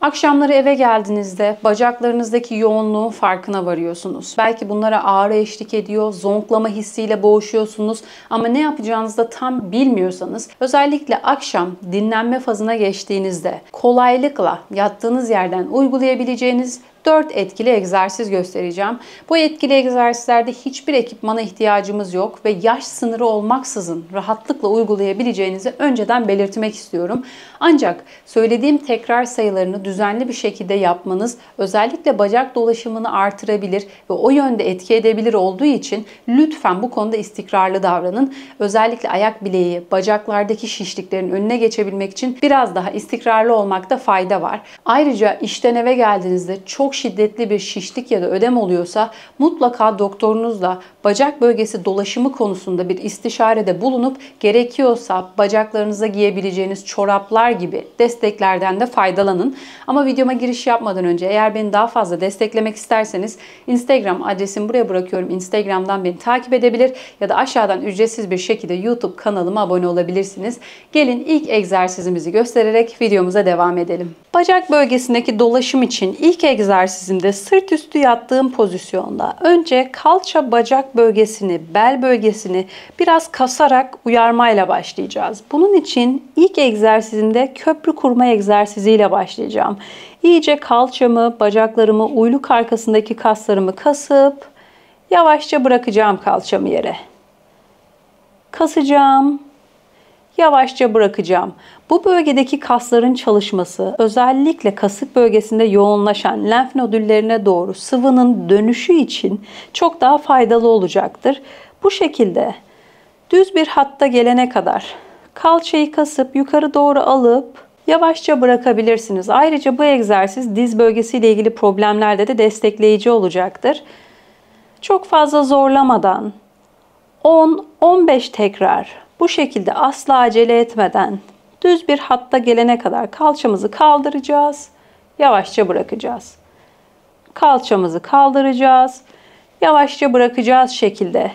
Akşamları eve geldiğinizde bacaklarınızdaki yoğunluğun farkına varıyorsunuz. Belki bunlara ağrı eşlik ediyor, zonklama hissiyle boğuşuyorsunuz ama ne yapacağınızı da tam bilmiyorsanız özellikle akşam dinlenme fazına geçtiğinizde kolaylıkla yattığınız yerden uygulayabileceğiniz 4 etkili egzersiz göstereceğim. Bu etkili egzersizlerde hiçbir ekipmana ihtiyacımız yok ve yaş sınırı olmaksızın rahatlıkla uygulayabileceğinizi önceden belirtmek istiyorum. Ancak söylediğim tekrar sayılarını düzenli bir şekilde yapmanız özellikle bacak dolaşımını artırabilir ve o yönde etki edebilir olduğu için lütfen bu konuda istikrarlı davranın. Özellikle ayak bileği, bacaklardaki şişliklerin önüne geçebilmek için biraz daha istikrarlı olmakta fayda var. Ayrıca işten eve geldiğinizde çok şiddetli bir şişlik ya da ödem oluyorsa mutlaka doktorunuzla bacak bölgesi dolaşımı konusunda bir istişarede bulunup gerekiyorsa bacaklarınıza giyebileceğiniz çoraplar gibi desteklerden de faydalanın. Ama videoma giriş yapmadan önce eğer beni daha fazla desteklemek isterseniz Instagram adresimi buraya bırakıyorum. Instagram'dan beni takip edebilir ya da aşağıdan ücretsiz bir şekilde YouTube kanalıma abone olabilirsiniz. Gelin ilk egzersizimizi göstererek videomuza devam edelim. Bacak bölgesindeki dolaşım için ilk egzersizimde sırt üstü yattığım pozisyonda önce kalça bacak bölgesini, bel bölgesini biraz kasarak uyarmayla başlayacağız. Bunun için ilk egzersizimde köprü kurma egzersiziyle başlayacağım. İyice kalçamı, bacaklarımı, uyluk arkasındaki kaslarımı kasıp yavaşça bırakacağım kalçamı yere. Kasacağım. Yavaşça bırakacağım. Bu bölgedeki kasların çalışması özellikle kasık bölgesinde yoğunlaşan lenf nodüllerine doğru sıvının dönüşü için çok daha faydalı olacaktır. Bu şekilde düz bir hatta gelene kadar kalçayı kasıp yukarı doğru alıp yavaşça bırakabilirsiniz. Ayrıca bu egzersiz diz bölgesiyle ilgili problemlerde de destekleyici olacaktır. Çok fazla zorlamadan 10-15 tekrar bu şekilde asla acele etmeden düz bir hatta gelene kadar kalçamızı kaldıracağız. Yavaşça bırakacağız. Kalçamızı kaldıracağız. Yavaşça bırakacağız şekilde.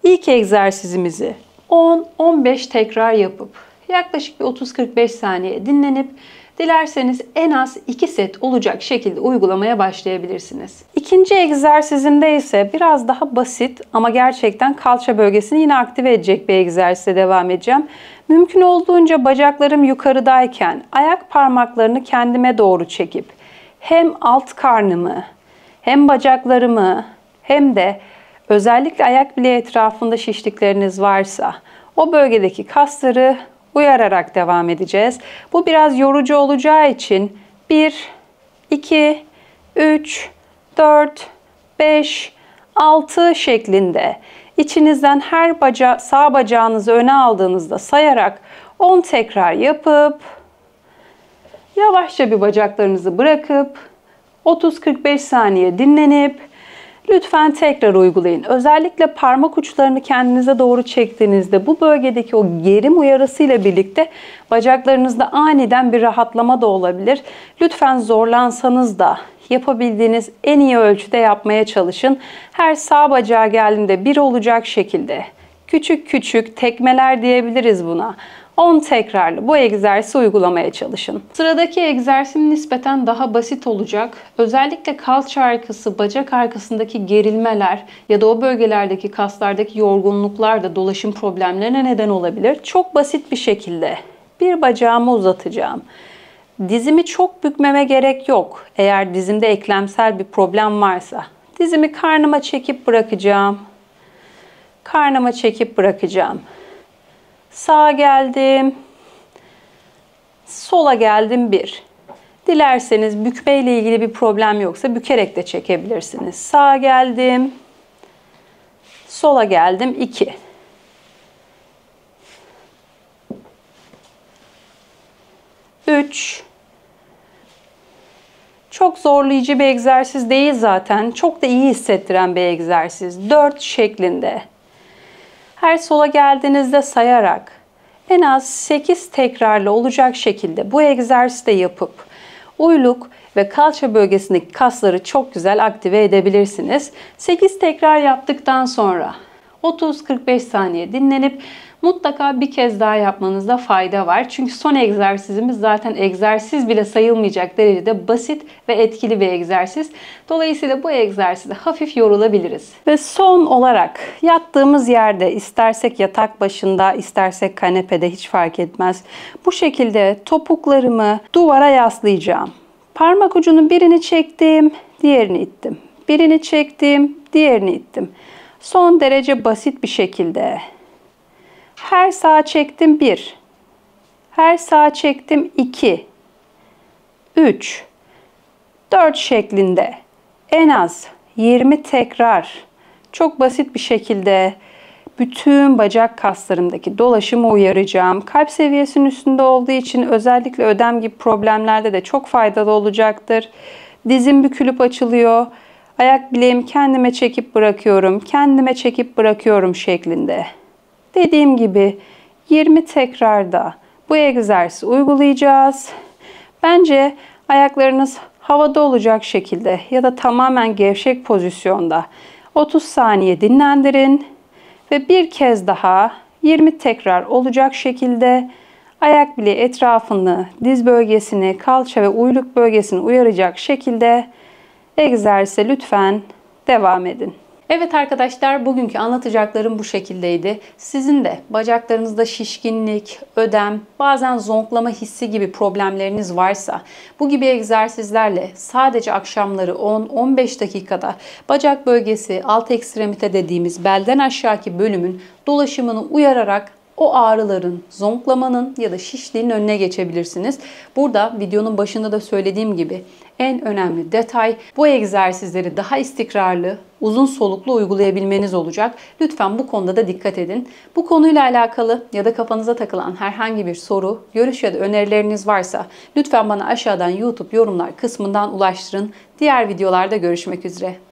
İlk egzersizimizi 10-15 tekrar yapıp yaklaşık bir 30-45 saniye dinlenip dilerseniz en az 2 set olacak şekilde uygulamaya başlayabilirsiniz. İkinci egzersizimde ise biraz daha basit ama gerçekten kalça bölgesini yine aktive edecek bir egzersize devam edeceğim. Mümkün olduğunca bacaklarım yukarıdayken ayak parmaklarını kendime doğru çekip hem alt karnımı hem bacaklarımı hem de özellikle ayak bileği etrafında şişlikleriniz varsa o bölgedeki kasları uyararak devam edeceğiz. Bu biraz yorucu olacağı için 1, 2, 3, 4, 5, 6 şeklinde içinizden her sağ bacağınızı öne aldığınızda sayarak 10 tekrar yapıp yavaşça bir bacaklarınızı bırakıp 30-45 saniye dinlenip lütfen tekrar uygulayın. Özellikle parmak uçlarını kendinize doğru çektiğinizde bu bölgedeki o gerim uyarısıyla birlikte bacaklarınızda aniden bir rahatlama da olabilir. Lütfen zorlansanız da yapabildiğiniz en iyi ölçüde yapmaya çalışın. Her sağ bacağa geldiğinde bir olacak şekilde küçük küçük tekmeler diyebiliriz buna. 10 tekrarlı bu egzersizi uygulamaya çalışın. Sıradaki egzersizim nispeten daha basit olacak. Özellikle kalça arkası, bacak arkasındaki gerilmeler ya da o bölgelerdeki kaslardaki yorgunluklar da dolaşım problemlerine neden olabilir. Çok basit bir şekilde bir bacağımı uzatacağım. Dizimi çok bükmeme gerek yok. Eğer dizimde eklemsel bir problem varsa. Dizimi karnıma çekip bırakacağım. Karnıma çekip bırakacağım. Sağa geldim. Sola geldim 1. Dilerseniz bükme ile ilgili bir problem yoksa bükerek de çekebilirsiniz. Sağa geldim. Sola geldim 2. 3. Çok zorlayıcı bir egzersiz değil zaten. Çok da iyi hissettiren bir egzersiz. 4 şeklinde. Her sola geldiğinizde sayarak en az 8 tekrarlı olacak şekilde bu egzersizi de yapıp uyluk ve kalça bölgesindeki kasları çok güzel aktive edebilirsiniz. 8 tekrar yaptıktan sonra 30-45 saniye dinlenip mutlaka bir kez daha yapmanızda fayda var. Çünkü son egzersizimiz zaten egzersiz bile sayılmayacak derecede basit ve etkili bir egzersiz. Dolayısıyla bu egzersizde hafif yorulabiliriz. Ve son olarak yattığımız yerde, istersek yatak başında, istersek kanepede, hiç fark etmez. Bu şekilde topuklarımı duvara yaslayacağım. Parmak ucunun birini çektim, diğerini ittim. Birini çektim, diğerini ittim. Son derece basit bir şekilde. Her sağa çektim 1. Her sağa çektim 2. 3. 4 şeklinde en az 20 tekrar çok basit bir şekilde bütün bacak kaslarımdaki dolaşımı uyaracağım. Kalp seviyesinin üstünde olduğu için özellikle ödem gibi problemlerde de çok faydalı olacaktır. Dizim bükülüp açılıyor. Ayak bileğimi kendime çekip bırakıyorum. Kendime çekip bırakıyorum şeklinde. Dediğim gibi 20 tekrarda bu egzersizi uygulayacağız. Bence ayaklarınız havada olacak şekilde ya da tamamen gevşek pozisyonda 30 saniye dinlendirin ve bir kez daha 20 tekrar olacak şekilde ayak bileği etrafını, diz bölgesini, kalça ve uyluk bölgesini uyaracak şekilde egzersize lütfen devam edin. Evet arkadaşlar, bugünkü anlatacaklarım bu şekildeydi. Sizin de bacaklarınızda şişkinlik, ödem, bazen zonklama hissi gibi problemleriniz varsa bu gibi egzersizlerle sadece akşamları 10-15 dakikada bacak bölgesi, alt ekstremite dediğimiz belden aşağıki bölümün dolaşımını uyararak o ağrıların, zonklamanın ya da şişliğin önüne geçebilirsiniz. Burada videonun başında da söylediğim gibi en önemli detay bu egzersizleri daha istikrarlı, uzun soluklu uygulayabilmeniz olacak. Lütfen bu konuda da dikkat edin. Bu konuyla alakalı ya da kafanıza takılan herhangi bir soru, görüş ya da önerileriniz varsa lütfen bana aşağıdan YouTube yorumlar kısmından ulaştırın. Diğer videolarda görüşmek üzere.